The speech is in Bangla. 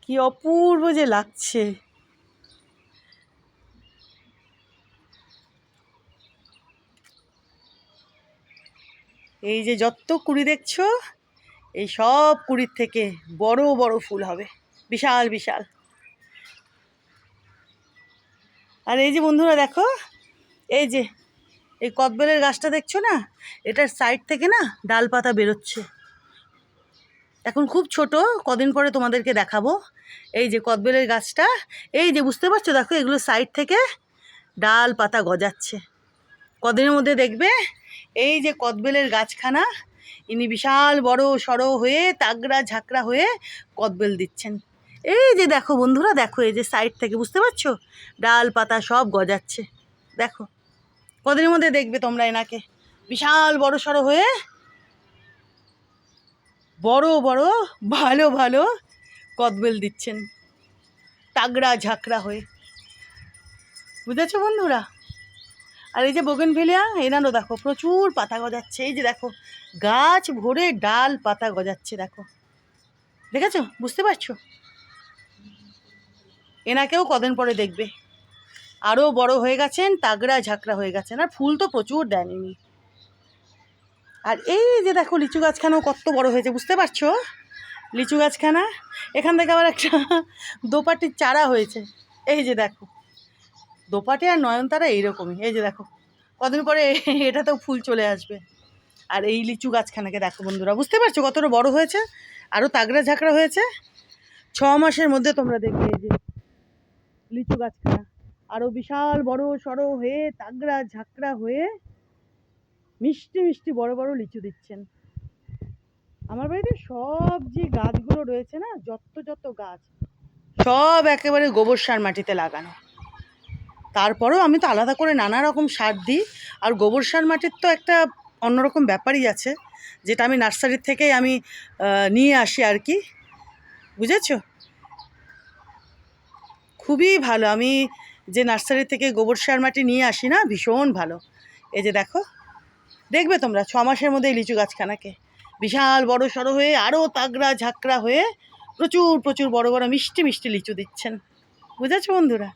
কি অপূর্ব যে লাগছে। এই যে যত কুড়ি দেখছো, এই সব কুড়ির থেকে বড় বড় ফুল হবে, বিশাল বিশাল। আর এই যে বন্ধুরা দেখো, এই যে এই কদবেলের গাছটা দেখছো না, এটার সাইড থেকে না ডাল পাতা বেরোচ্ছে। এখন খুব ছোট, কদিন পরে তোমাদেরকে দেখাবো। এই যে কদবেলের গাছটা, এই যে বুঝতে পারছো, দেখো এগুলো সাইড থেকে ডাল পাতা গজাচ্ছে। কদিনের মধ্যে দেখবে এই যে কদবেলের গাছখানা, ইনি বিশাল বড় সড়ো হয়ে তাগড়া ঝাঁকড়া হয়ে কদবেল দিচ্ছেন। এই যে দেখো বন্ধুরা, দেখো এই যে সাইড থেকে বুঝতে পারছো ডাল পাতা সব গজাচ্ছে। দেখো কদিনের মধ্যে দেখবে তোমরা এনাকে বিশাল বড় সড়ো হয়ে বড় বড় ভালো ভালো কদবেল দিচ্ছেন, তাগড়া ঝাঁকড়া হয়ে। বুঝেছো বন্ধুরা? আর এই যে বোগেনভেলিয়া, এনারও দেখো প্রচুর পাতা গজাচ্ছে। এই যে দেখো গাছ ভরে ডাল পাতা গজাচ্ছে, দেখো দেখেছো, বুঝতে পারছো? এনাকেও কদিন পরে দেখবে আরও বড় হয়ে গেছেন, তাগড়া ঝাঁকড়া হয়ে গেছেন, আর ফুল তো প্রচুর দেন ইনি। আর এই যে দেখো লিচু গাছখানাও কত বড় হয়েছে, বুঝতে পারছো? লিচু গাছখানা এখান থেকে আবার একটা দোপাটির চারা হয়েছে। এই যে দেখো দোপাটি আর নয়নতারা এইরকমই। এই যে দেখো কদিন পরে এটাতেও ফুল চলে আসবে। আর এই লিচু গাছখানাকে দেখো বন্ধুরা, বুঝতে পারছো কতটা বড় হয়েছে, আরও তাগড়া ঝাঁকড়া হয়েছে। 6 মাসের মধ্যে তোমরা দেখবে এই যে লিচু গাছখানা আরও বিশাল বড় সড়ো হয়ে তাগড়া ঝাঁকড়া হয়ে মিষ্টি মিষ্টি বড় বড় লিচু দিচ্ছেন। আমার বাড়িতে সব যে গাছগুলো রয়েছে না, যত যত গাছ সব একেবারে গোবর সার মাটিতে লাগানো। তারপরেও আমি তো আলাদা করে নানা রকম সার দিই। আর গোবর সার মাটির তো একটা অন্যরকম ব্যাপারই আছে, যেটা আমি নার্সারির থেকেই আমি নিয়ে আসি আর কি। বুঝেছো? খুবই ভালো। আমি যে নার্সারি থেকে গোবর সার মাটি নিয়ে আসি না, ভীষণ ভালো। এই যে দেখো দেখবে তোমরা 6 মাসের মধ্যে এই লিচু গাছখানাকে বিশাল বড় সড়ো হয়ে আরও তাগড়া ঝাঁকড়া হয়ে প্রচুর প্রচুর বড় বড় মিষ্টি মিষ্টি লিচু দিচ্ছেন। বুঝেছো বন্ধুরা?